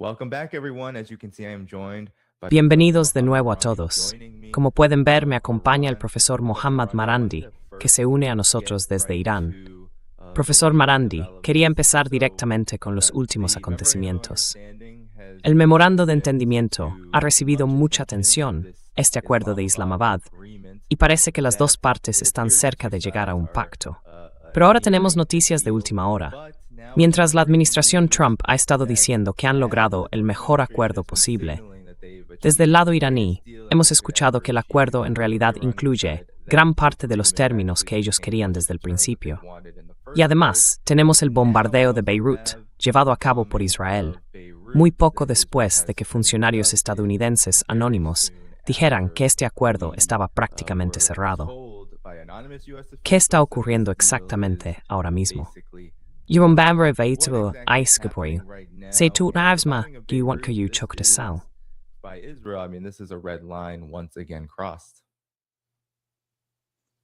Welcome back, everyone. As you can see, I am joined by Bienvenidos de nuevo a todos. Como pueden ver, me acompaña el profesor Mohammad Marandi, que se une a nosotros desde Irán. Profesor Marandi, quería empezar directamente con los últimos acontecimientos. El memorando de entendimiento ha recibido mucha atención, este acuerdo de Islamabad, y parece que las dos partes están cerca de llegar a un pacto. Pero ahora tenemos noticias de última hora. Mientras la administración Trump ha estado diciendo que han logrado el mejor acuerdo posible, desde el lado iraní hemos escuchado que el acuerdo en realidad incluye gran parte de los términos que ellos querían desde el principio. Y además, tenemos el bombardeo de Beirut, llevado a cabo por Israel, muy poco después de que funcionarios estadounidenses anónimos dijeran que este acuerdo estaba prácticamente cerrado. ¿Qué está ocurriendo exactamente ahora mismo? Yung bamber veito ice kapoy. Say two knives ma, you want you choke to sell. by Israel. I mean, this is a red line once again crossed.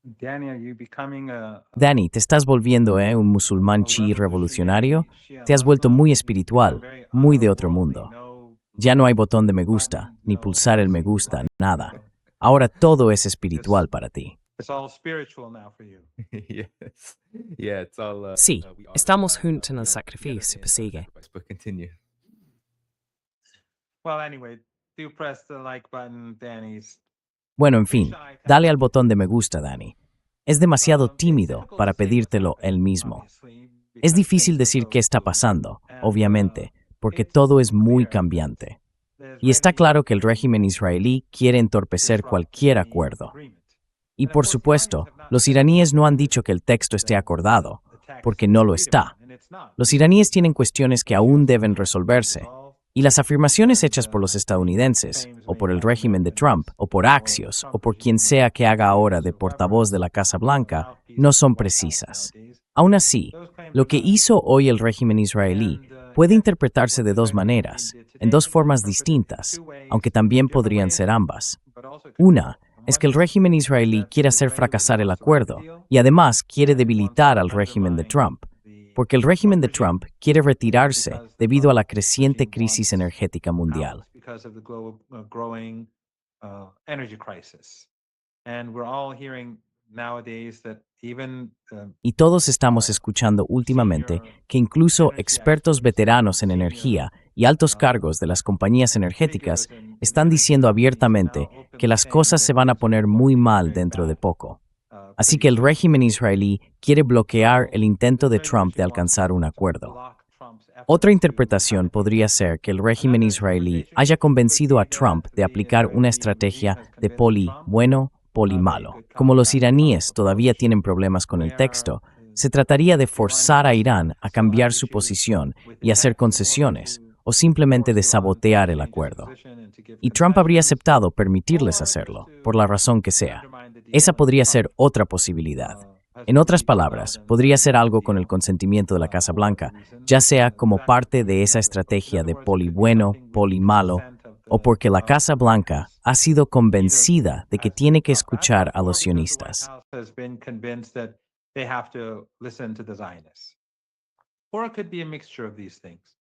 Danny, are you becoming Danny, ¿te estás volviendo un musulmán chií revolucionario? Te has vuelto muy espiritual, muy de otro mundo. Ya no hay botón de me gusta, ni pulsar el me gusta, nada. Ahora todo es espiritual para ti. It's all spiritual now for you. Yes. Yeah, it's all. Sí, estamos juntos en el sacrificio, sigue. But continue. Well, anyway, do press the like button, Danny's. Bueno, en fin, dale al botón de me gusta, Danny. Es demasiado tímido para pedírtelo él mismo. Es difícil decir qué está pasando, obviamente, porque todo es muy cambiante. Y está claro que el régimen israelí quiere entorpecer cualquier acuerdo. Y por supuesto, los iraníes no han dicho que el texto esté acordado, porque no lo está. Los iraníes tienen cuestiones que aún deben resolverse, y las afirmaciones hechas por los estadounidenses, o por el régimen de Trump, o por Axios, o por quien sea que haga ahora de portavoz de la Casa Blanca, no son precisas. Aún así, lo que hizo hoy el régimen israelí puede interpretarse de dos maneras, en dos formas distintas, aunque también podrían ser ambas. Una es que el régimen israelí quiere hacer fracasar el acuerdo y además quiere debilitar al régimen de Trump, porque el régimen de Trump quiere retirarse debido a la creciente crisis energética mundial. Because of the growing energy crisis. And we're all hearing nowadays that even Y todos estamos escuchando últimamente que incluso expertos veteranos en energía y altos cargos de las compañías energéticas están diciendo abiertamente que las cosas se van a poner muy mal dentro de poco. Así que el régimen israelí quiere bloquear el intento de Trump de alcanzar un acuerdo. Otra interpretación podría ser que el régimen israelí haya convencido a Trump de aplicar una estrategia de poli bueno, poli malo. Como los iraníes todavía tienen problemas con el texto, se trataría de forzar a Irán a cambiar su posición y hacer concesiones, o simplemente de sabotear el acuerdo. Y Trump habría aceptado permitirles hacerlo, por la razón que sea. Esa podría ser otra posibilidad. En otras palabras, podría ser algo con el consentimiento de la Casa Blanca, ya sea como parte de esa estrategia de poli bueno, poli malo, o porque la Casa Blanca ha sido convencida de que tiene que escuchar a los sionistas. has been convinced that they have to listen to the Zionists. Or it could be a mixture of these things.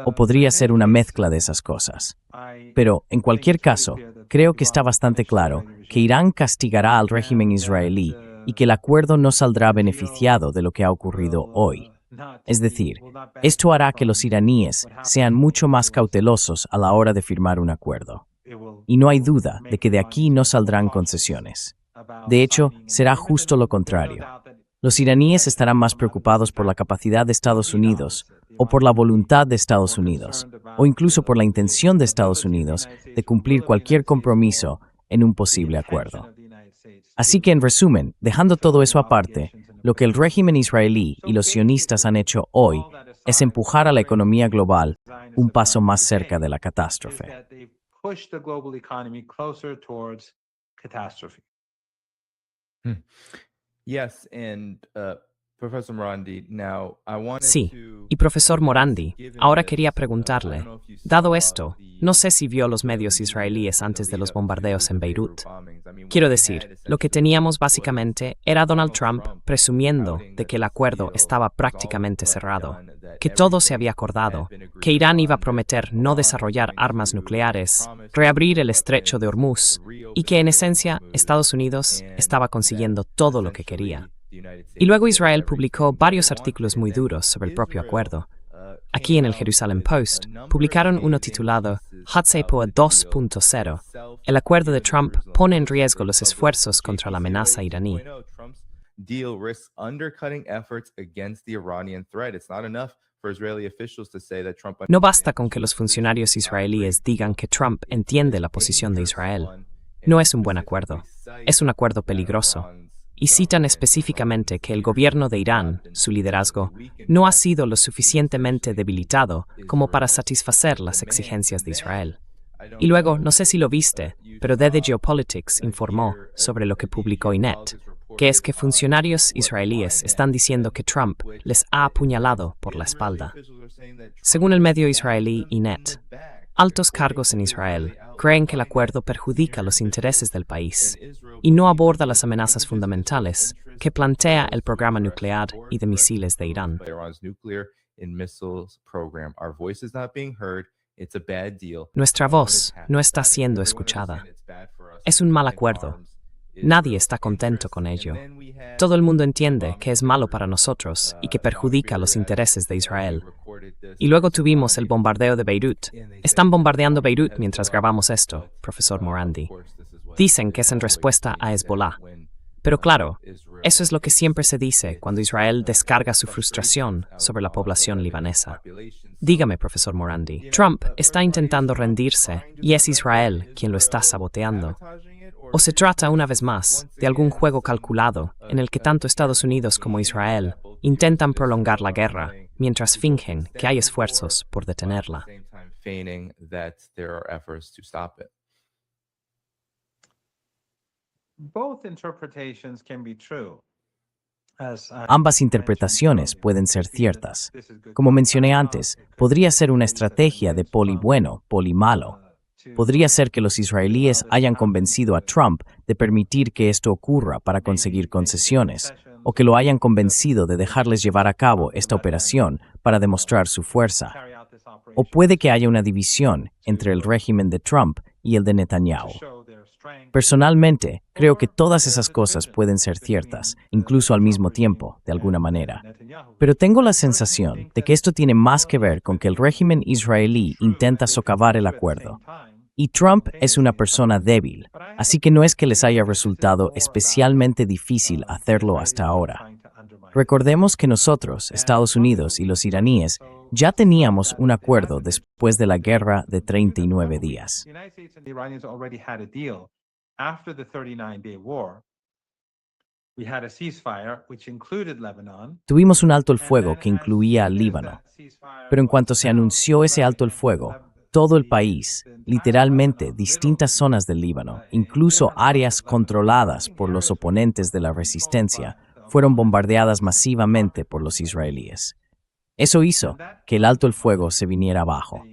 O podría ser una mezcla de esas cosas. Pero, en cualquier caso, creo que está bastante claro que Irán castigará al régimen israelí y que el acuerdo no saldrá beneficiado de lo que ha ocurrido hoy. Es decir, esto hará que los iraníes sean mucho más cautelosos a la hora de firmar un acuerdo. Y no hay duda de que de aquí no saldrán concesiones. De hecho, será justo lo contrario. Los iraníes estarán más preocupados por la capacidad de Estados Unidos, o por la voluntad de Estados Unidos, o incluso por la intención de Estados Unidos de cumplir cualquier compromiso en un posible acuerdo. Así que, en resumen, dejando todo eso aparte, lo que el régimen israelí y los sionistas han hecho hoy es empujar a la economía global un paso más cerca de la catástrofe. Push the global economy closer towards catastrophe. Yes, and Professor Morandi, now I wanted Sí, to y profesor Morandi, ahora quería preguntarle, dado esto, No sé si vio los medios israelíes antes de los bombardeos en Beirut. Quiero decir, lo que teníamos básicamente era Donald Trump presumiendo de que el acuerdo estaba prácticamente cerrado, que todo se había acordado, que Irán iba a prometer no desarrollar armas nucleares, reabrir el estrecho de Hormuz y que en esencia Estados Unidos estaba consiguiendo todo lo que quería. Y luego Israel publicó varios artículos muy duros sobre el propio acuerdo. Aquí en el Jerusalem Post publicaron uno titulado Hatzepoa 2.0. El acuerdo de Trump pone en riesgo los esfuerzos contra la amenaza iraní. Deal risks undercutting efforts against the Iranian threat. It's not enough for Israeli officials to say that Trump. No basta con que los funcionarios israelíes digan que Trump entiende la posición de Israel. No es un buen acuerdo. Es un acuerdo peligroso. Y citan específicamente que el gobierno de Irán, su liderazgo, no ha sido lo suficientemente debilitado como para satisfacer las exigencias de Israel. Y luego, no sé si lo viste, pero The Geopolitics informó sobre lo que publicó Inet, que es que funcionarios israelíes están diciendo que Trump les ha apuñalado por la espalda. Según el medio israelí Inet, altos cargos en Israel creen que el acuerdo perjudica los intereses del país y no aborda las amenazas fundamentales que plantea el programa nuclear y de misiles de Irán. Nuestra voz no está siendo escuchada. Es un mal acuerdo. Nadie está contento con ello. Todo el mundo entiende que es malo para nosotros y que perjudica los intereses de Israel. Y luego tuvimos el bombardeo de Beirut. Están bombardeando Beirut mientras grabamos esto, profesor Morandi. Dicen que es en respuesta a Hezbollah. Pero claro, eso es lo que siempre se dice cuando Israel descarga su frustración sobre la población libanesa. Dígame, profesor Morandi, Trump está intentando rendirse y es Israel quien lo está saboteando. ¿O se trata, una vez más, de algún juego calculado en el que tanto Estados Unidos como Israel intentan prolongar la guerra mientras fingen que hay esfuerzos por detenerla? Ambas interpretaciones pueden ser ciertas. Como mencioné antes, podría ser una estrategia de poli bueno, poli malo. Podría ser que los israelíes hayan convencido a Trump de permitir que esto ocurra para conseguir concesiones, o que lo hayan convencido de dejarles llevar a cabo esta operación para demostrar su fuerza. O puede que haya una división entre el régimen de Trump y el de Netanyahu. Personalmente, creo que todas esas cosas pueden ser ciertas, incluso al mismo tiempo, de alguna manera. Pero tengo la sensación de que esto tiene más que ver con que el régimen israelí intenta socavar el acuerdo. Y Trump es una persona débil, así que no es que les haya resultado especialmente difícil hacerlo hasta ahora. Recordemos que nosotros, Estados Unidos y los iraníes, ya teníamos un acuerdo después de la guerra de 39 días. Tuvimos un alto el fuego que incluía al Líbano, pero en cuanto se anunció ese alto el fuego, todo el país, literalmente distintas zonas del Líbano, incluso áreas controladas por los oponentes de la resistencia, fueron bombardeadas masivamente por los israelíes. Eso hizo que el alto el fuego se viniera abajo.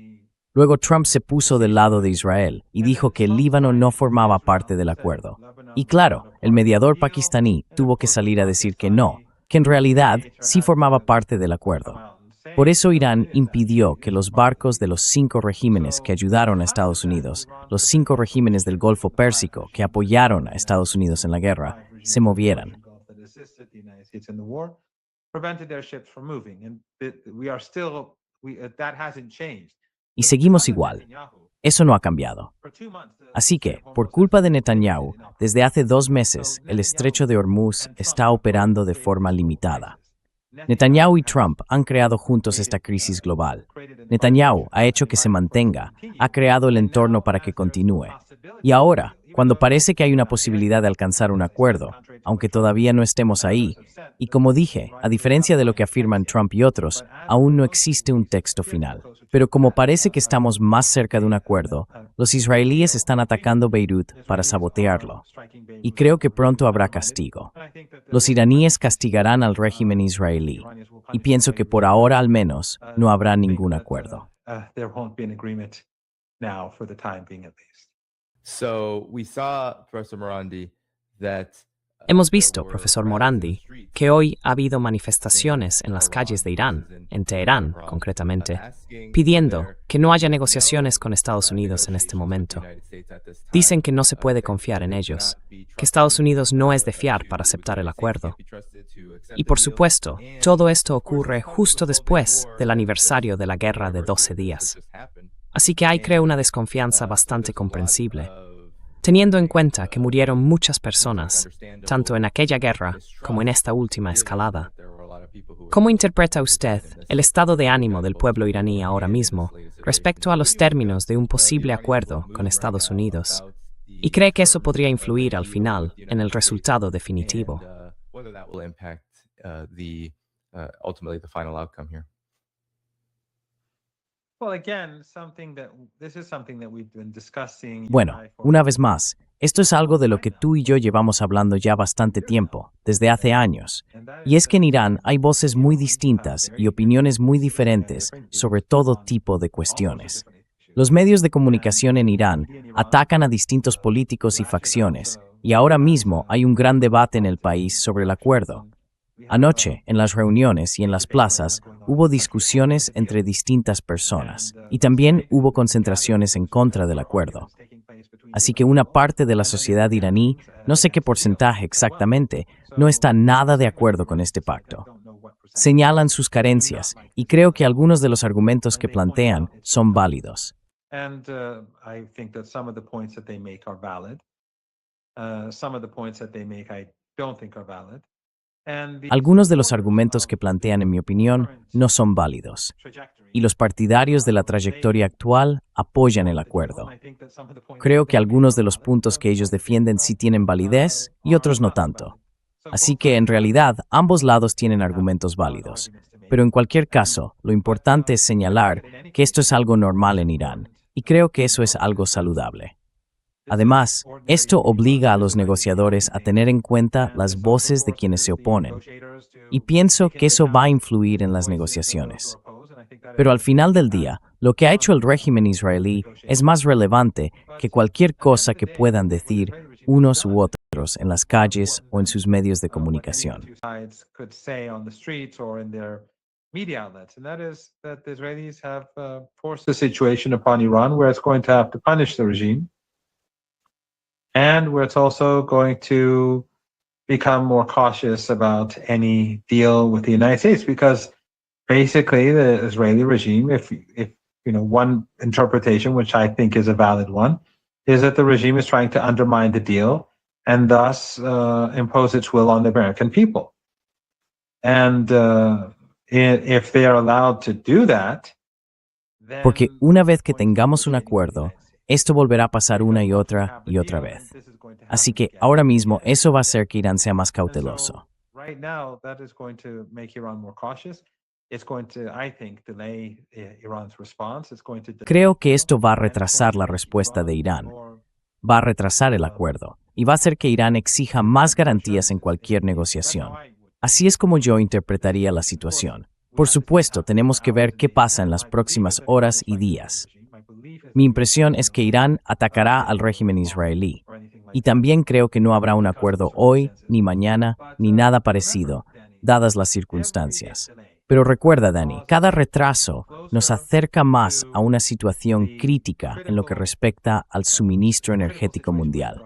Luego Trump se puso del lado de Israel y dijo que el Líbano no formaba parte del acuerdo. Y claro, el mediador pakistaní tuvo que salir a decir que no, que en realidad sí formaba parte del acuerdo. Por eso Irán impidió que los barcos de los 5 regímenes que ayudaron a Estados Unidos, los 5 regímenes del Golfo Pérsico que apoyaron a Estados Unidos en la guerra, se movieran. Y seguimos igual. Eso no ha cambiado. Así que, por culpa de Netanyahu, desde hace 2 meses, el estrecho de Hormuz está operando de forma limitada. Netanyahu y Trump han creado juntos esta crisis global. Netanyahu ha hecho que se mantenga, ha creado el entorno para que continúe. Y ahora, cuando parece que hay una posibilidad de alcanzar un acuerdo, aunque todavía no estemos ahí, y como dije, a diferencia de lo que afirman Trump y otros, aún no existe un texto final. Pero como parece que estamos más cerca de un acuerdo, los israelíes están atacando Beirut para sabotearlo. Y creo que pronto habrá castigo. Los iraníes castigarán al régimen israelí. Y pienso que por ahora al menos no habrá ningún acuerdo. now for the time being at least. So we saw, Professor Morandi, that Hemos visto, profesor Morandi, que hoy ha habido manifestaciones en las calles de Irán, en Teherán concretamente, pidiendo que no haya negociaciones con Estados Unidos en este momento. Dicen que no se puede confiar en ellos, que Estados Unidos no es de fiar para aceptar el acuerdo. Y por supuesto, todo esto ocurre justo después del aniversario de la guerra de 12 días. Así que hay, creo, una desconfianza bastante comprensible, teniendo en cuenta que murieron muchas personas, tanto en aquella guerra como en esta última escalada. ¿Cómo interpreta usted el estado de ánimo del pueblo iraní ahora mismo respecto a los términos de un posible acuerdo con Estados Unidos? ¿Y cree que eso podría influir al final en el resultado definitivo? Bueno, una vez más, esto es algo de lo que tú y yo llevamos hablando ya bastante tiempo, desde hace años. Y es que en Irán hay voces muy distintas y opiniones muy diferentes sobre todo tipo de cuestiones. Los medios de comunicación en Irán atacan a distintos políticos y facciones, y ahora mismo hay un gran debate en el país sobre el acuerdo. Anoche, en las reuniones y en las plazas, hubo discusiones entre distintas personas, y también hubo concentraciones en contra del acuerdo. Así que una parte de la sociedad iraní, no sé qué porcentaje exactamente, no está nada de acuerdo con este pacto. Señalan sus carencias, y creo que algunos de los argumentos que plantean son válidos. Algunos de los argumentos que plantean, en mi opinión, no son válidos, y los partidarios de la trayectoria actual apoyan el acuerdo. Creo que algunos de los puntos que ellos defienden sí tienen validez y otros no tanto. Así que, en realidad, ambos lados tienen argumentos válidos. Pero en cualquier caso, lo importante es señalar que esto es algo normal en Irán, y creo que eso es algo saludable. Además, esto obliga a los negociadores a tener en cuenta las voces de quienes se oponen, y pienso que eso va a influir en las negociaciones. Pero al final del día, lo que ha hecho el régimen israelí es más relevante que cualquier cosa que puedan decir unos u otros en las calles o en sus medios de comunicación. Media outlets, and that is that the Israelis have forced the situation upon Iran where it's going to have to punish the regime, and where it's also going to become more cautious about any deal with the United States, because basically the Israeli regime, if you know, one interpretation, which I think is a valid one, is that the regime is trying to undermine the deal and thus impose its will on the American people. And if they are allowed to do that, then Porque una vez que tengamos un acuerdo, esto volverá a pasar una y otra vez. Así que ahora mismo eso va a hacer que Irán sea más cauteloso. Right now, that is going to make Iran more cautious. It's going to, I think, delay Iran's response. It's going to Creo que esto va a retrasar la respuesta de Irán, va a retrasar el acuerdo y va a hacer que Irán exija más garantías en cualquier negociación. Así es como yo interpretaría la situación. Por supuesto, tenemos que ver qué pasa en las próximas horas y días. Mi impresión es que Irán atacará al régimen israelí. Y también creo que no habrá un acuerdo hoy, ni mañana, ni nada parecido, dadas las circunstancias. Pero recuerda, Dani, cada retraso nos acerca más a una situación crítica en lo que respecta al suministro energético mundial.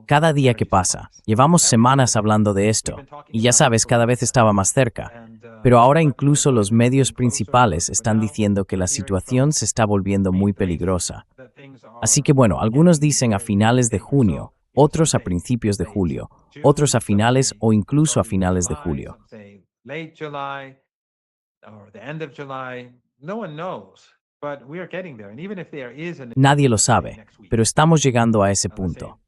Cada día que pasa, llevamos semanas hablando de esto, y ya sabes, cada vez estaba más cerca. Pero ahora incluso los medios principales están diciendo que la situación se está volviendo muy peligrosa. Así que bueno, algunos dicen a finales de junio, otros a principios de julio, otros a finales o incluso a finales de julio. Nadie lo sabe, pero estamos llegando a ese punto.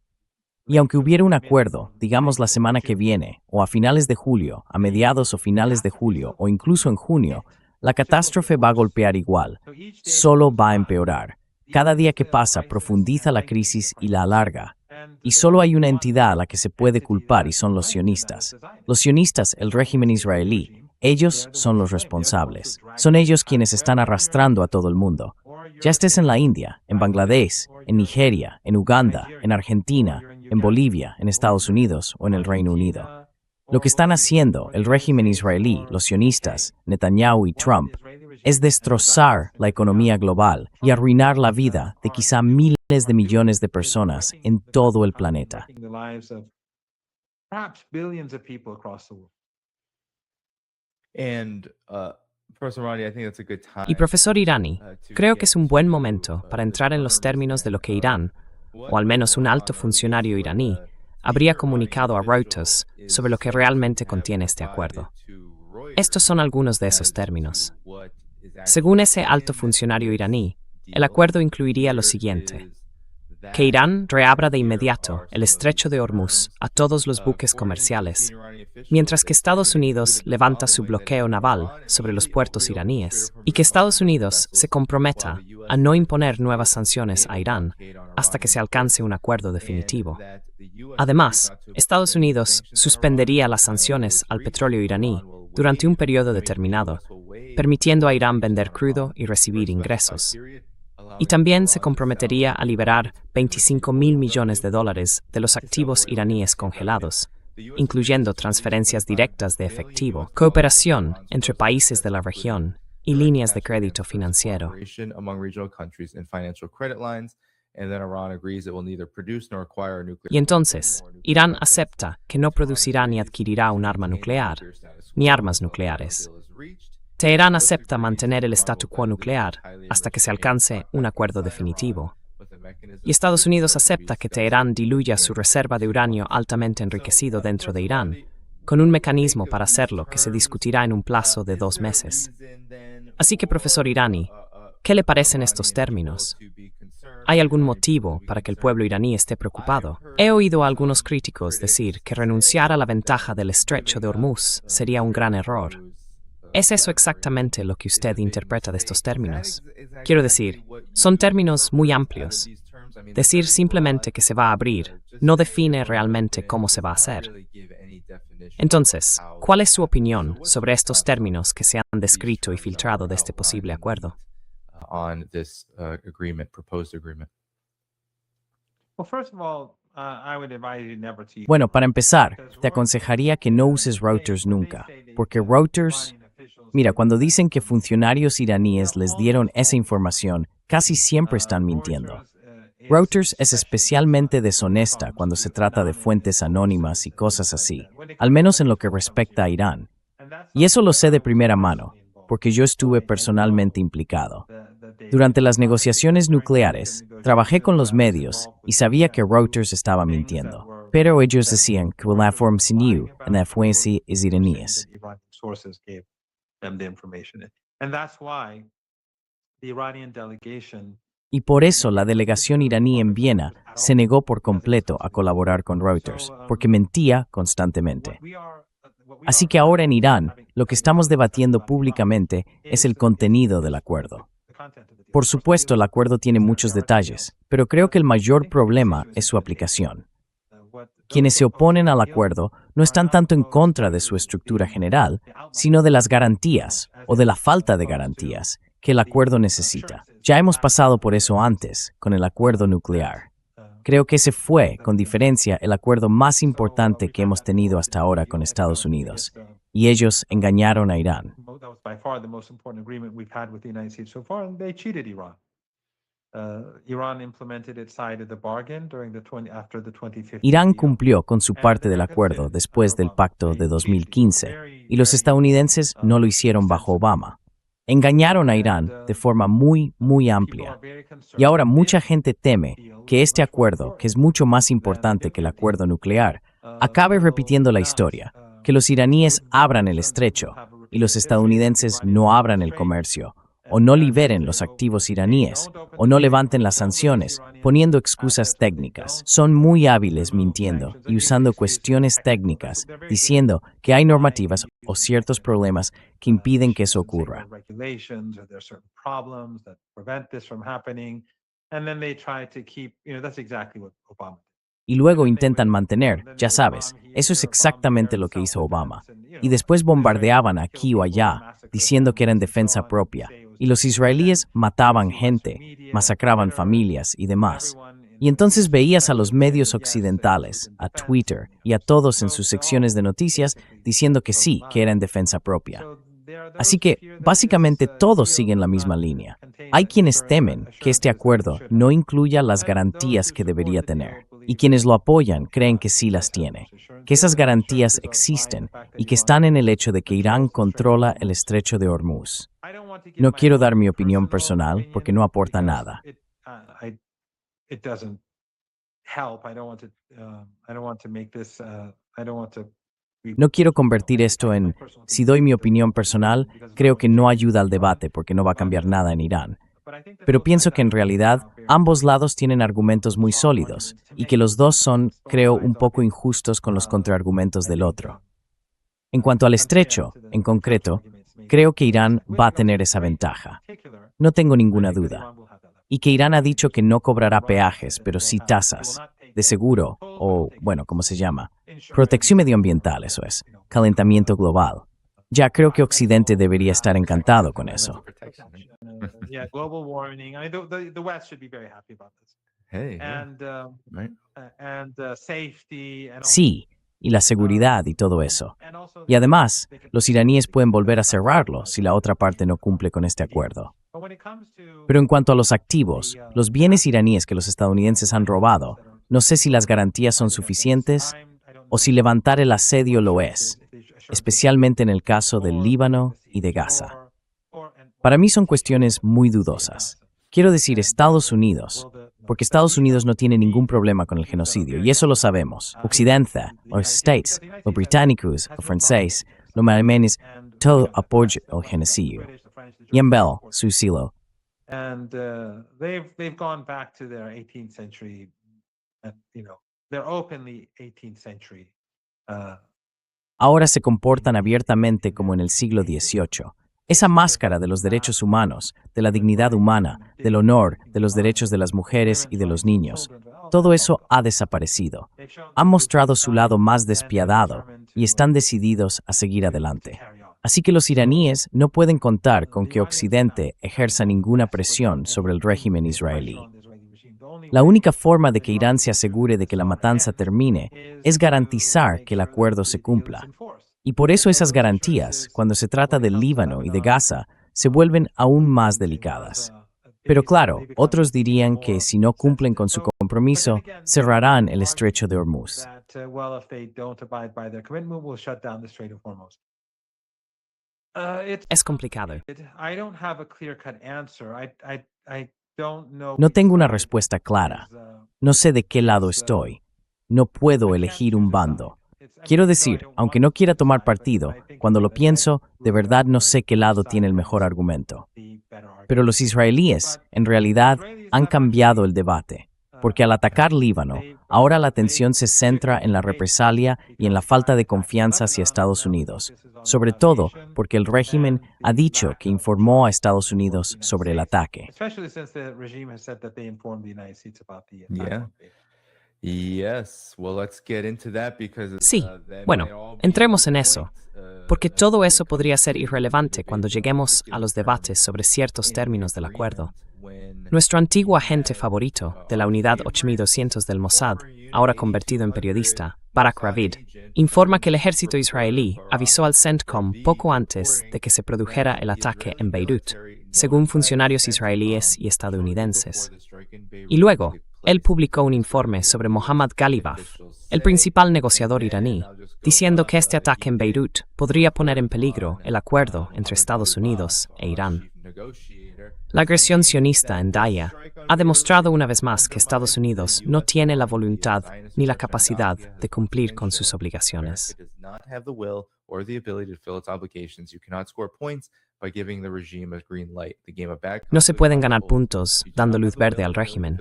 Y aunque hubiera un acuerdo, digamos la semana que viene, o a finales de julio, a mediados o finales de julio, o incluso en junio, la catástrofe va a golpear igual, solo va a empeorar. Cada día que pasa profundiza la crisis y la alarga. Y solo hay una entidad a la que se puede culpar y son los sionistas. Los sionistas, el régimen israelí, ellos son los responsables. Son ellos quienes están arrastrando a todo el mundo. Ya estés en la India, en Bangladesh, en Nigeria, en Uganda, en Argentina, en Bolivia, en Estados Unidos o en el Reino Unido. Lo que están haciendo el régimen israelí, los sionistas, Netanyahu y Trump, es destrozar la economía global y arruinar la vida de quizá miles de millones de personas en todo el planeta. And Professor Rani, I think that's a good time. Y profesor Irani, creo que es un buen momento para entrar en los términos de lo que Irán, o al menos un alto funcionario iraní, habría comunicado a Reuters sobre lo que realmente contiene este acuerdo. Estos son algunos de esos términos. Según ese alto funcionario iraní, el acuerdo incluiría lo siguiente: que Irán reabra de inmediato el estrecho de Hormuz a todos los buques comerciales, mientras que Estados Unidos levanta su bloqueo naval sobre los puertos iraníes, y que Estados Unidos se comprometa a no imponer nuevas sanciones a Irán hasta que se alcance un acuerdo definitivo. Además, Estados Unidos suspendería las sanciones al petróleo iraní durante un periodo determinado, permitiendo a Irán vender crudo y recibir ingresos. Y también se comprometería a liberar $25.000 millones de los activos iraníes congelados, incluyendo transferencias directas de efectivo, cooperación entre países de la región y líneas de crédito financiero. Y entonces, Irán acepta que no producirá ni adquirirá un arma nuclear, ni armas nucleares. Teherán acepta mantener el statu quo nuclear hasta que se alcance un acuerdo definitivo. Y Estados Unidos acepta que Teherán diluya su reserva de uranio altamente enriquecido dentro de Irán, con un mecanismo para hacerlo que se discutirá en un plazo de 2 meses. Así que, profesor Irani, ¿qué le parecen estos términos? ¿Hay algún motivo para que el pueblo iraní esté preocupado? He oído a algunos críticos decir que renunciar a la ventaja del estrecho de Hormuz sería un gran error. ¿Es eso exactamente lo que usted interpreta de estos términos? Quiero decir, son términos muy amplios. Decir simplemente que se va a abrir no define realmente cómo se va a hacer. Entonces, ¿cuál es su opinión sobre estos términos que se han descrito y filtrado de este posible acuerdo? Bueno, para empezar, te aconsejaría que no uses Reuters nunca, porque Reuters... Mira, cuando dicen que funcionarios iraníes les dieron esa información, casi siempre están mintiendo. Reuters es especialmente deshonesta cuando se trata de fuentes anónimas y cosas así, al menos en lo que respecta a Irán. Y eso lo sé de primera mano, porque yo estuve personalmente implicado. Durante las negociaciones nucleares, trabajé con los medios y sabía que Reuters estaba mintiendo, pero ellos decían que la información en la fuente es iraníes. Y por eso la delegación iraní en Viena se negó por completo a colaborar con Reuters, porque mentía constantemente. Así que ahora en Irán, lo que estamos debatiendo públicamente es el contenido del acuerdo. Por supuesto, el acuerdo tiene muchos detalles, pero creo que el mayor problema es su aplicación. Quienes se oponen al acuerdo no están tanto en contra de su estructura general, sino de las garantías, o de la falta de garantías, que el acuerdo necesita. Ya hemos pasado por eso antes, con el acuerdo nuclear. Creo que ese fue, con diferencia, el acuerdo más importante que hemos tenido hasta ahora con Estados Unidos. Y ellos engañaron a Irán. Irán cumplió con su parte del acuerdo después del pacto de 2015, y los estadounidenses no lo hicieron bajo Obama. Engañaron a Irán de forma muy amplia. Y ahora mucha gente teme que este acuerdo, que es mucho más importante que el acuerdo nuclear, acabe repitiendo la historia, que los iraníes abran el estrecho y los estadounidenses no abran el comercio, o no liberen los activos iraníes, o no levanten las sanciones, poniendo excusas técnicas. Son muy hábiles mintiendo y usando cuestiones técnicas, diciendo que hay normativas o ciertos problemas que impiden que eso ocurra. Y luego intentan mantener, ya sabes, eso es exactamente lo que hizo Obama. Y después bombardeaban aquí o allá, diciendo que era en defensa propia. y los israelíes mataban gente, masacraban familias y demás. Y entonces veías a los medios occidentales, a Twitter y a todos en sus secciones de noticias diciendo que sí, que era en defensa propia. Así que, básicamente, todos siguen la misma línea. Hay quienes temen que este acuerdo no incluya las garantías que debería tener, y quienes lo apoyan creen que sí las tiene, que esas garantías existen y que están en el hecho de que Irán controla el estrecho de Hormuz. No quiero dar mi opinión personal porque no aporta nada. It doesn't help. I don't want to make this. I don't want to. No quiero convertir esto en, si doy mi opinión personal, creo que no ayuda al debate porque no va a cambiar nada en Irán. Pero pienso que en realidad ambos lados tienen argumentos muy sólidos y que los dos son, creo, un poco injustos con los contraargumentos del otro. En cuanto al estrecho, en concreto, creo que Irán va a tener esa ventaja. No tengo ninguna duda. Y que Irán ha dicho que no cobrará peajes, pero sí tasas, de seguro, o, bueno, ¿cómo se llama? Protección medioambiental, eso es, calentamiento global. Ya creo que Occidente debería estar encantado con eso. Yeah, global warming. I mean, the West should be very happy about this. Hey, yeah, And right. safety and all. Sí, y la seguridad y todo eso. And also Y además, los iraníes pueden volver a cerrarlo si la otra parte no cumple con este acuerdo. But when it comes to Pero en cuanto a los activos, los bienes iraníes que los estadounidenses han robado, no sé si las garantías son suficientes o si levantar el asedio lo es, especialmente en el caso del Líbano y de Gaza. Para mí son cuestiones muy dudosas. Quiero decir Estados Unidos, porque Estados Unidos no tiene ningún problema con el genocidio, y eso lo sabemos. Occidente, los States, los británicos, los franceses, los alemanes, todo apoya el genocidio. Y en Bell, su silo. and they've gone back to their 18th century, they're openly 18th century. Ahora se comportan abiertamente como en el siglo XVIII. Esa máscara de los derechos humanos, de la dignidad humana, del honor, de los derechos de las mujeres y de los niños, todo eso ha desaparecido. Han mostrado su lado más despiadado y están decididos a seguir adelante. Así que los iraníes no pueden contar con que Occidente ejerza ninguna presión sobre el régimen israelí. La única forma de que Irán se asegure de que la matanza termine es garantizar que el acuerdo se cumpla. Y por eso esas garantías, cuando se trata del Líbano y de Gaza, se vuelven aún más delicadas. Pero claro, otros dirían que si no cumplen con su compromiso, cerrarán el estrecho de Hormuz. Es complicado. No tengo una respuesta clara. No sé de qué lado estoy. No puedo elegir un bando. Quiero decir, aunque no quiera tomar partido, cuando lo pienso, de verdad no sé qué lado tiene el mejor argumento. Pero los israelíes, en realidad, han cambiado el debate, porque al atacar Líbano, ahora la atención se centra en la represalia y en la falta de confianza hacia Estados Unidos, sobre todo porque el régimen ha dicho que informó a Estados Unidos sobre el ataque. Yeah. Yes, well, let's get into that because Sí, then bueno, might all be entremos en the eso, points, porque that todo we eso can podría ser debate irrelevante cuando based on lleguemos a particular los debates sobre ciertos in términos del agreements acuerdo. when Nuestro antiguo we agente had, favorito de la unidad 8200 del Mossad, ahora convertido en periodista, Barak Ravid, informa que el ejército israelí avisó al CENTCOM poco antes de que se produjera el ataque en Beirut, según funcionarios israelíes y estadounidenses. Y luego, él publicó un informe sobre Mohammad Ghalibaf, el principal negociador iraní, diciendo que este ataque en Beirut podría poner en peligro el acuerdo entre Estados Unidos e Irán. La agresión sionista en Daya ha demostrado una vez más que Estados Unidos no tiene la voluntad ni la capacidad de cumplir con sus obligaciones. No se pueden ganar puntos dando luz verde al régimen.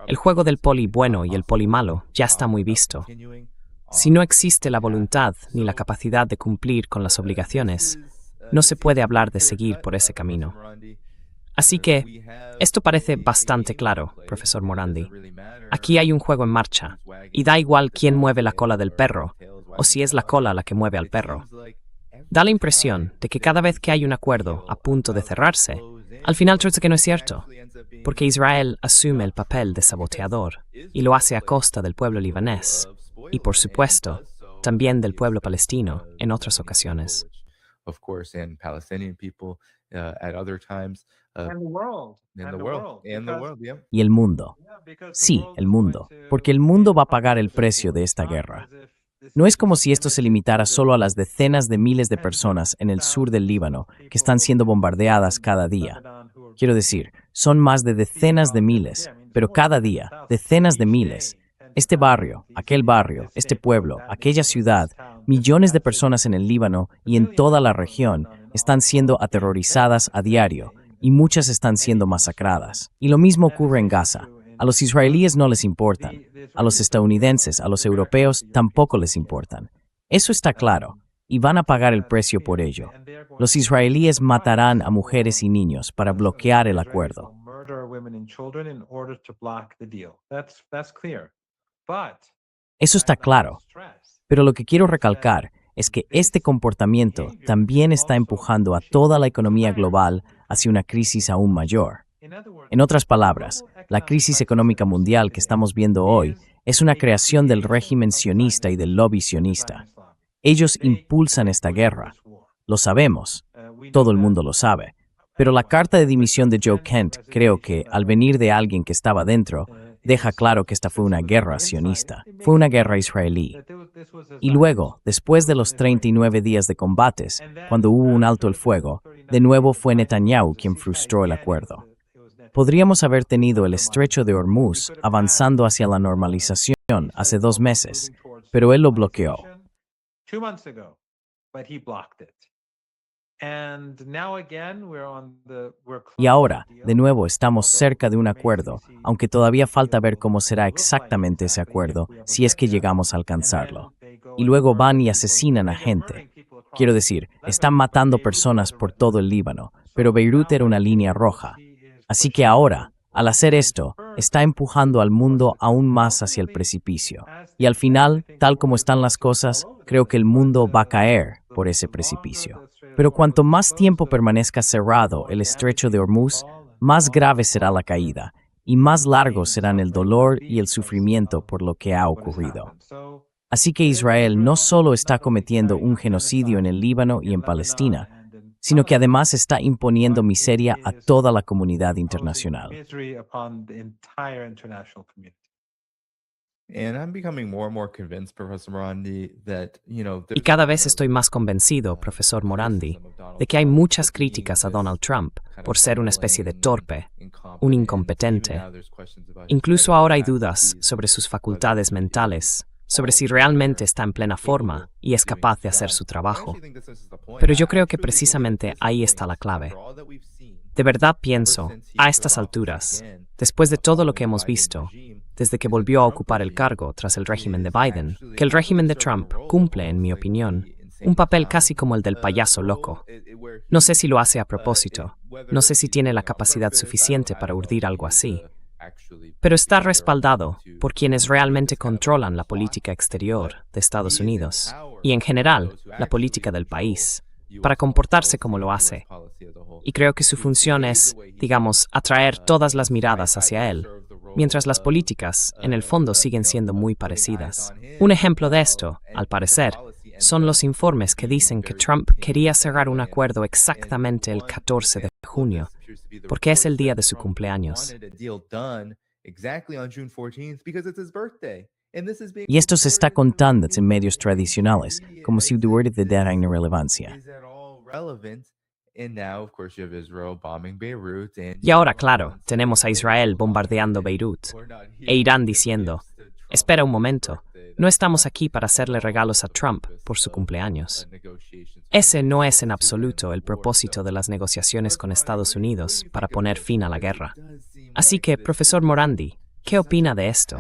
El juego del poli bueno y el poli malo ya está muy visto. Si no existe la voluntad ni la capacidad de cumplir con las obligaciones, no se puede hablar de seguir por ese camino. Así que, esto parece bastante claro, profesor Morandi. Aquí hay un juego en marcha, y da igual quién mueve la cola del perro, o si es la cola la que mueve al perro. Da la impresión de que cada vez que hay un acuerdo a punto de cerrarse, Al final resulta que no es cierto, porque Israel asume el papel de saboteador y lo hace a costa del pueblo libanés y, por supuesto, también del pueblo palestino en otras ocasiones. Of course, and Palestinian people at other times And the world. in and the the world. world, And the because- world, yeah. Y el mundo. yeah, because the Sí, world el is mundo, going to porque el mundo va a pay pagar el for precio de this. esta Not guerra. as if this No es is como si esto se limited limitara to the solo a las decenas de miles de personas en el sur del Líbano que están siendo bombardeadas cada día. Quiero decir, son más de decenas de miles, pero cada día, decenas de miles. Este barrio, este pueblo, aquella ciudad, millones de personas en el Líbano y en toda la región están siendo aterrorizadas a diario y muchas están siendo masacradas. Y lo mismo ocurre en Gaza. A los israelíes no les importan. A los estadounidenses, a los europeos tampoco les importan. Eso está claro, y van a pagar el precio por ello. Los israelíes matarán a mujeres y niños para bloquear el acuerdo. Eso está claro, pero lo que quiero recalcar es que este comportamiento también está empujando a toda la economía global hacia una crisis aún mayor. En otras palabras, la crisis económica mundial que estamos viendo hoy es una creación del régimen sionista y del lobby sionista. Ellos impulsan esta guerra. Lo sabemos. Todo el mundo lo sabe. Pero la carta de dimisión de Joe Kent, creo que, al venir de alguien que estaba dentro, deja claro que esta fue una guerra sionista. Fue una guerra israelí. Y luego, después de los 39 días de combates, cuando hubo un alto el fuego, de nuevo fue Netanyahu quien frustró el acuerdo. Podríamos haber tenido el estrecho de Hormuz avanzando hacia la normalización hace 2 meses, pero él lo bloqueó. Y ahora, de nuevo, estamos cerca de un acuerdo, aunque todavía falta ver cómo será exactamente ese acuerdo, si es que llegamos a alcanzarlo. Y luego van y asesinan a gente. Quiero decir, están matando personas por todo el Líbano, pero Beirut era una línea roja. Así que ahora, al hacer esto, está empujando al mundo aún más hacia el precipicio. Y al final, tal como están las cosas, creo que el mundo va a caer por ese precipicio. Pero cuanto más tiempo permanezca cerrado el estrecho de Hormuz, más grave será la caída, y más largos serán el dolor y el sufrimiento por lo que ha ocurrido. Así que Israel no solo está cometiendo un genocidio en el Líbano y en Palestina, sino que además está imponiendo miseria a toda la comunidad internacional. And I'm becoming more and more convinced, Professor Morandi, that, Y cada vez estoy más convencido, profesor Morandi, de que hay muchas críticas a Donald Trump por ser una especie de torpe, un incompetente. Incluso ahora hay dudas sobre sus facultades mentales, sobre si realmente está en plena forma y es capaz de hacer su trabajo. Pero yo creo que precisamente ahí está la clave. De verdad pienso, a estas alturas, después de todo lo que hemos visto, desde que volvió a ocupar el cargo tras el régimen de Biden, que el régimen de Trump cumple, en mi opinión, un papel casi como el del payaso loco. No sé si lo hace a propósito, no sé si tiene la capacidad suficiente para urdir algo así, pero está respaldado por quienes realmente controlan la política exterior de Estados Unidos y, en general, la política del país, para comportarse como lo hace. Y creo que su función es, digamos, atraer todas las miradas hacia él, mientras las políticas, en el fondo, siguen siendo muy parecidas. Un ejemplo de esto, al parecer, son los informes que dicen que Trump quería cerrar un acuerdo exactamente el 14 de junio, porque es el día de su cumpleaños. Y esto se está contando en medios tradicionales, como si tuviera de dar irrelevancia. Y ahora, claro, tenemos a Israel bombardeando Beirut, e Irán diciendo, espera un momento, no estamos aquí para hacerle regalos a Trump por su cumpleaños. Ese no es en absoluto el propósito de las negociaciones con Estados Unidos para poner fin a la guerra. Así que, profesor Morandi, ¿qué opina de esto?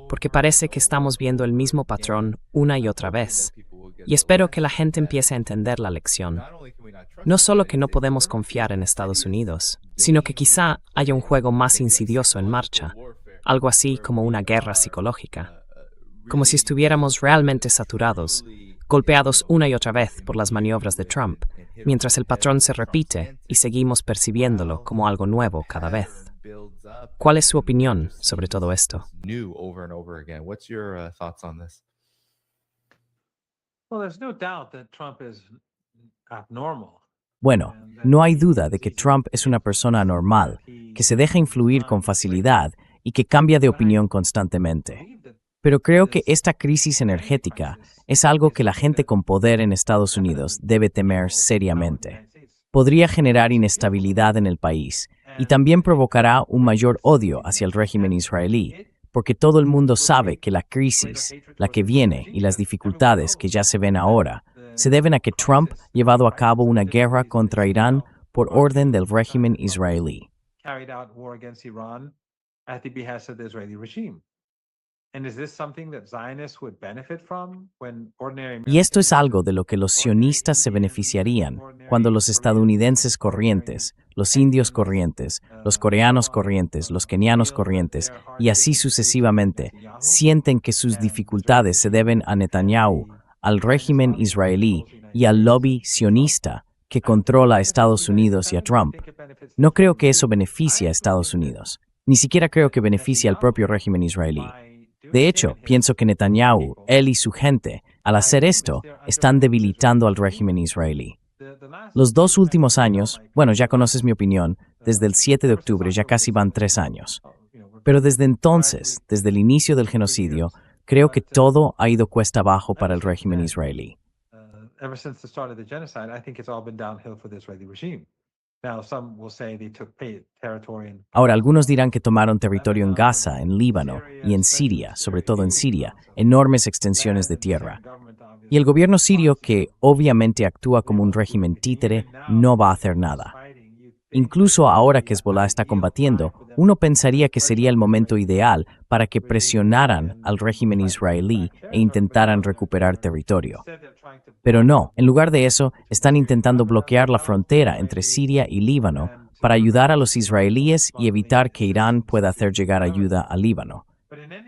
Porque parece que estamos viendo el mismo patrón una y otra vez, y espero que la gente empiece a entender la lección. No solo que no podemos confiar en Estados Unidos, sino que quizá haya un juego más insidioso en marcha, algo así como una guerra psicológica. Como si estuviéramos realmente saturados, golpeados una y otra vez por las maniobras de Trump, mientras el patrón se repite y seguimos percibiéndolo como algo nuevo cada vez. ¿Cuál es su opinión sobre todo esto? New over and over again. What's your thoughts on this? Well, there's no doubt that Trump is abnormal. Bueno, no hay duda de que Trump es una persona anormal, que se deja influir con facilidad y que cambia de opinión constantemente. Pero creo que esta crisis energética es algo que la gente con poder en Estados Unidos debe temer seriamente. Podría generar inestabilidad en el país y también provocará un mayor odio hacia el régimen israelí, porque todo el mundo sabe que la crisis, la que viene y las dificultades que ya se ven ahora, se deben a que Trump ha llevado a cabo una guerra contra Irán por orden del régimen israelí. Carried out war against Iran at the behest of the Israeli regime. And is this something that Zionists would benefit from when ordinary Y esto es algo de lo que los sionistas se beneficiarían cuando los estadounidenses corrientes, los indios corrientes, los coreanos corrientes, los kenianos corrientes y así sucesivamente sienten que sus dificultades se deben a Netanyahu, al régimen israelí y al lobby sionista que controla a Estados Unidos y a Trump. No creo que eso beneficie a Estados Unidos. Ni siquiera creo que beneficie al propio régimen israelí. De hecho, pienso que Netanyahu, él y su gente, al hacer esto, están debilitando al régimen israelí. Los 2 últimos años, bueno, ya conoces mi opinión, desde el 7 de octubre ya casi van 3 años. Pero desde entonces, desde el inicio del genocidio, creo que todo ha ido cuesta abajo para el régimen israelí. Ever since the start of the genocide, I think it's all been downhill for the Israeli regime. Now, some will say they took territory in Ahora, algunos dirán que tomaron territorio en Gaza, en Líbano y en Siria, sobre todo en Siria, enormes extensiones de tierra. Y el gobierno sirio, que obviamente actúa como un régimen títere, no va a hacer nada. Incluso ahora que Hezbollah está combatiendo, uno pensaría que sería el momento ideal para que presionaran al régimen israelí e intentaran recuperar territorio. Pero no, en lugar de eso, están intentando bloquear la frontera entre Siria y Líbano para ayudar a los israelíes y evitar que Irán pueda hacer llegar ayuda a Líbano.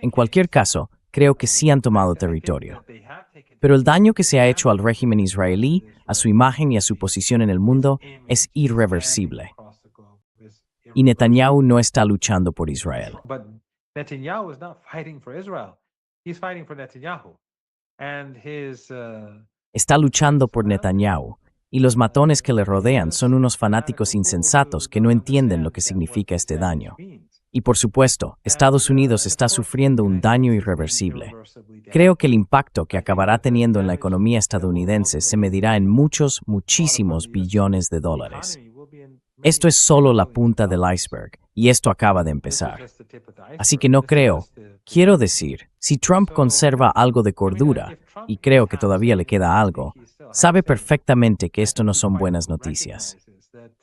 En cualquier caso, creo que sí han tomado territorio. Pero el daño que se ha hecho al régimen israelí, a su imagen y a su posición en el mundo es irreversible. Y Netanyahu no está luchando por Israel. But Netanyahu is not fighting for Israel. He's fighting for Netanyahu. And his Está luchando por Netanyahu, y los matones que le rodean son unos fanáticos insensatos que no entienden lo que significa este daño. Y por supuesto, Estados Unidos está sufriendo un daño irreversible. Creo que el impacto que acabará teniendo en la economía estadounidense se medirá en muchísimos billones de dólares. Esto es solo la punta del iceberg, y esto acaba de empezar. Así que no creo, quiero decir, si Trump conserva algo de cordura, y creo que todavía le queda algo, sabe perfectamente que esto no son buenas noticias.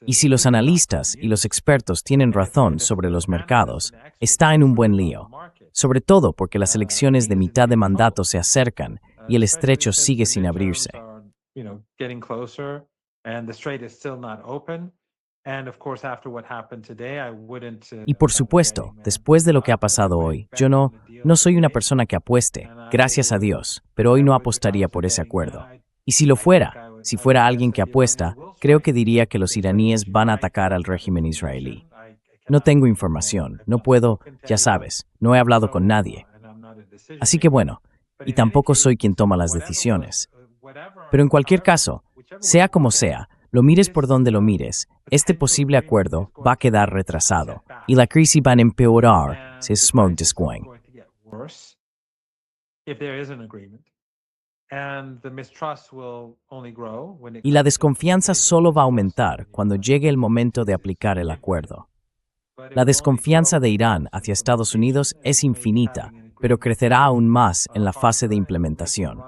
Y si los analistas y los expertos tienen razón sobre los mercados, está en un buen lío, sobre todo porque las elecciones de mitad de mandato se acercan y el estrecho sigue sin abrirse. Y por supuesto, después de lo que ha pasado hoy, yo no soy una persona que apueste, gracias a Dios, pero hoy no apostaría por ese acuerdo. Y si lo fuera, si fuera alguien que apuesta, creo que diría que los iraníes van a atacar al régimen israelí. No tengo información, no puedo, ya sabes, no he hablado con nadie. Así que bueno, y tampoco soy quien toma las decisiones. Pero en cualquier caso, sea como sea, lo mires por donde lo mires, este posible acuerdo va a quedar retrasado y la crisis va a empeorar si Smoke Descoing. Y la desconfianza solo va a aumentar cuando llegue el momento de aplicar el acuerdo. La desconfianza de Irán hacia Estados Unidos es infinita, pero crecerá aún más en la fase de implementación.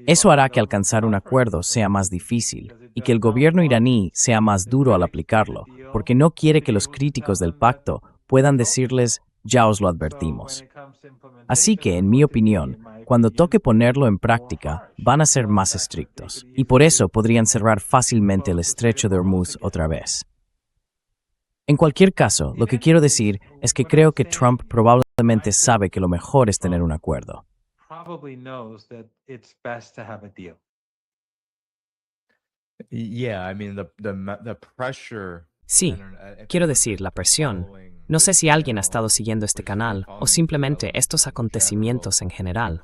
Eso hará que alcanzar un acuerdo sea más difícil y que el gobierno iraní sea más duro al aplicarlo, porque no quiere que los críticos del pacto puedan decirles, ya os lo advertimos. Así que, en mi opinión, cuando toque ponerlo en práctica, van a ser más estrictos, y por eso podrían cerrar fácilmente el estrecho de Hormuz otra vez. En cualquier caso, lo que quiero decir es que creo que Trump probablemente sabe que lo mejor es tener un acuerdo. Yeah, I mean the pressure. Sí, quiero decir, la presión. No sé si alguien ha estado siguiendo este canal o simplemente estos acontecimientos en general.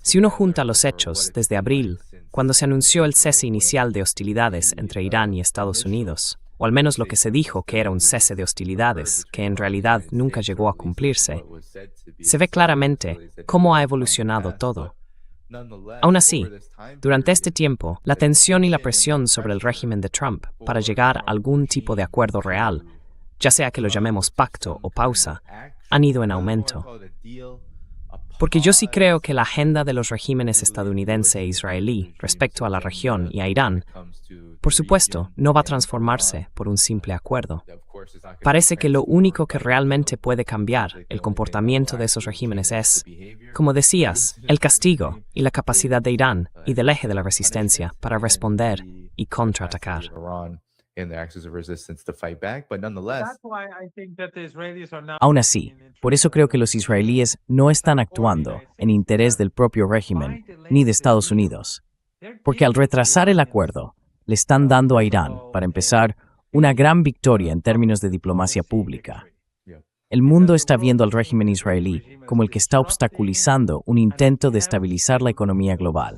Si uno junta los hechos desde abril, cuando se anunció el cese inicial de hostilidades entre Irán y Estados Unidos, o al menos lo que se dijo que era un cese de hostilidades, que en realidad nunca llegó a cumplirse, se ve claramente cómo ha evolucionado todo. Aún así, durante este tiempo, la tensión y la presión sobre el régimen de Trump para llegar a algún tipo de acuerdo real, ya sea que lo llamemos pacto o pausa, han ido en aumento. Porque yo sí creo que la agenda de los regímenes estadounidense e israelí respecto a la región y a Irán, por supuesto, no va a transformarse por un simple acuerdo. Parece que lo único que realmente puede cambiar el comportamiento de esos regímenes es, como decías, el castigo y la capacidad de Irán y del eje de la resistencia para responder y contraatacar. Aún así, por eso creo que los israelíes no están actuando en interés del propio régimen ni de Estados Unidos, porque al retrasar el acuerdo, le están dando a Irán, para empezar, una gran victoria en términos de diplomacia pública. El mundo está viendo al régimen israelí como el que está obstaculizando un intento de estabilizar la economía global.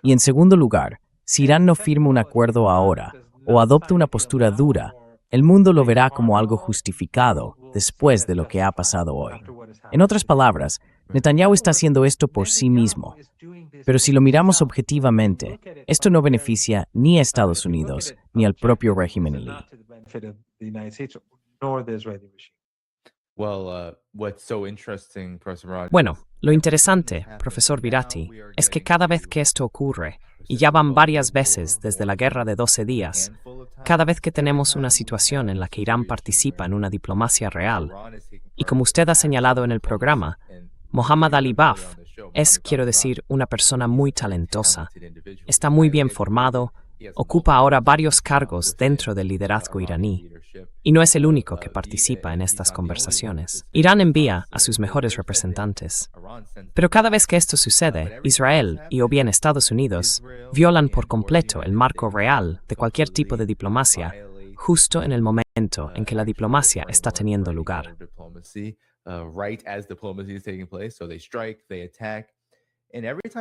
Y en segundo lugar, si Irán no firma un acuerdo ahora o adopta una postura dura, el mundo lo verá como algo justificado después de lo que ha pasado hoy. En otras palabras, Netanyahu está haciendo esto por sí mismo. Pero si lo miramos objetivamente, esto no beneficia ni a Estados Unidos ni al propio régimen israelí. Bueno, lo interesante, profesor Virati, es que cada vez que esto ocurre, y ya van varias veces desde la guerra de 12 días, cada vez que tenemos una situación en la que Irán participa en una diplomacia real, y como usted ha señalado en el programa, Mohammad Ali Baf es, quiero decir, una persona muy talentosa, está muy bien formado, ocupa ahora varios cargos dentro del liderazgo iraní, y no es el único que participa en estas conversaciones. Irán envía a sus mejores representantes. Pero cada vez que esto sucede, Israel y o bien Estados Unidos violan por completo el marco real de cualquier tipo de diplomacia, justo en el momento en que la diplomacia está teniendo lugar.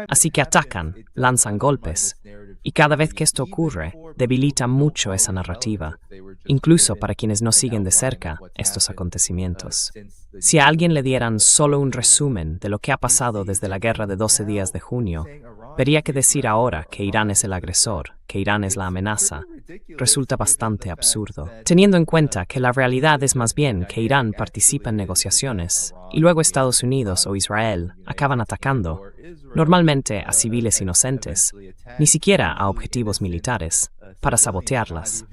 Así que atacan, lanzan golpes, y cada vez que esto ocurre, debilita mucho esa narrativa, incluso para quienes no siguen de cerca estos acontecimientos. Si a alguien le dieran solo un resumen de lo que ha pasado desde la guerra de 12 días de junio, vería que decir ahora que Irán es el agresor, que Irán es la amenaza, resulta bastante absurdo, teniendo en cuenta que la realidad es más bien que Irán participa en negociaciones y luego Estados Unidos o Israel acaban atacando, normalmente a civiles inocentes, ni siquiera a objetivos militares, para sabotearlas.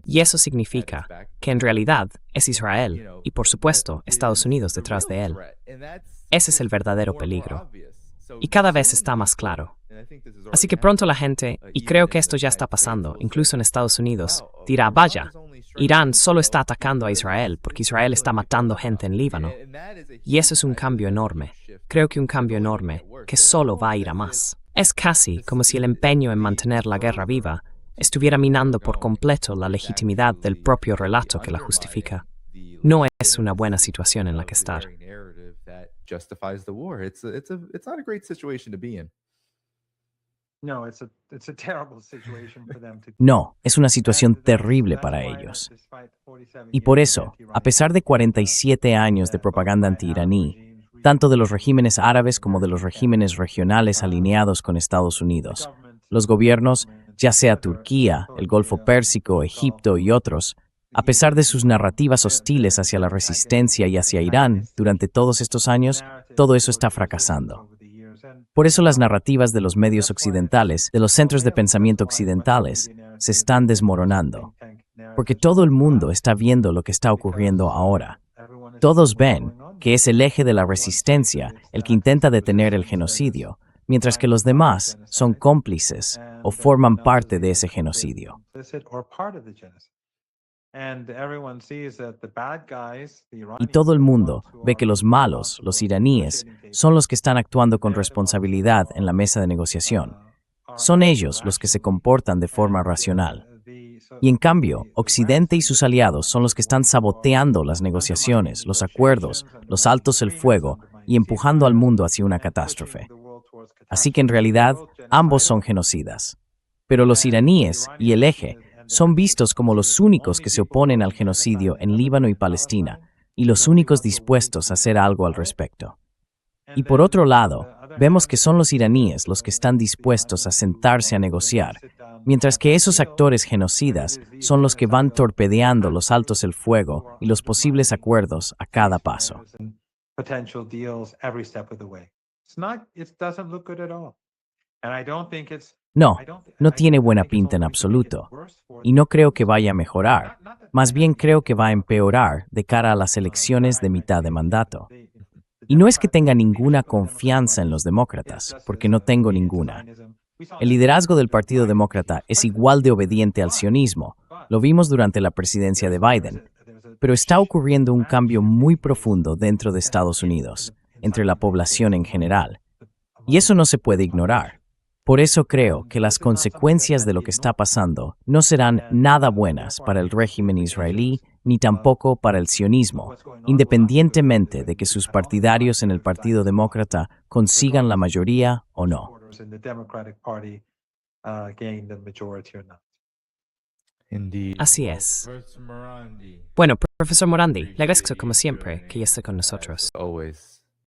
Y eso significa que en realidad es Israel y, por supuesto, Estados Unidos detrás de él. Ese es el verdadero peligro. Y cada vez está más claro. Así que pronto la gente, y creo que esto ya está pasando, incluso en Estados Unidos, dirá, vaya, Irán solo está atacando a Israel porque Israel está matando gente en Líbano. Y eso es un cambio enorme. Creo que un cambio enorme que solo va a ir a más. Es casi como si el empeño en mantener la guerra viva estuviera minando por completo la legitimidad del propio relato que la justifica. No es una buena situación en la que estar. No, es una situación terrible para ellos. Y por eso, a pesar de 47 años de propaganda anti-iraní, tanto de los regímenes árabes como de los regímenes regionales alineados con Estados Unidos, los gobiernos, ya sea Turquía, el Golfo Pérsico, Egipto y otros, a pesar de sus narrativas hostiles hacia la resistencia y hacia Irán durante todos estos años, todo eso está fracasando. Por eso las narrativas de los medios occidentales, de los centros de pensamiento occidentales, se están desmoronando. Porque todo el mundo está viendo lo que está ocurriendo ahora. Todos ven que es el eje de la resistencia el que intenta detener el genocidio, mientras que los demás son cómplices o forman parte de ese genocidio. Y todo el mundo ve que los malos, los iraníes, son los que están actuando con responsabilidad en la mesa de negociación. Son ellos los que se comportan de forma racional. Y en cambio, Occidente y sus aliados son los que están saboteando las negociaciones, los acuerdos, los altos el fuego y empujando al mundo hacia una catástrofe. Así que en realidad, ambos son genocidas. Pero los iraníes y el eje son vistos como los únicos que se oponen al genocidio en Líbano y Palestina, y los únicos dispuestos a hacer algo al respecto. Y por otro lado, vemos que son los iraníes los que están dispuestos a sentarse a negociar, mientras que esos actores genocidas son los que van torpedeando los altos el fuego y los posibles acuerdos a cada paso. No, no tiene buena pinta en absoluto, y no creo que vaya a mejorar. Más bien creo que va a empeorar de cara a las elecciones de mitad de mandato. Y no es que tenga ninguna confianza en los demócratas, porque no tengo ninguna. El liderazgo del Partido Demócrata es igual de obediente al sionismo, lo vimos durante la presidencia de Biden, pero está ocurriendo un cambio muy profundo dentro de Estados Unidos, entre la población en general, y eso no se puede ignorar. Por eso creo que las consecuencias de lo que está pasando no serán nada buenas para el régimen israelí ni tampoco para el sionismo, independientemente de que sus partidarios en el Partido Demócrata consigan la mayoría o no. Así es. Bueno, profesor Morandi, le agradezco como siempre que ya esté con nosotros. Always.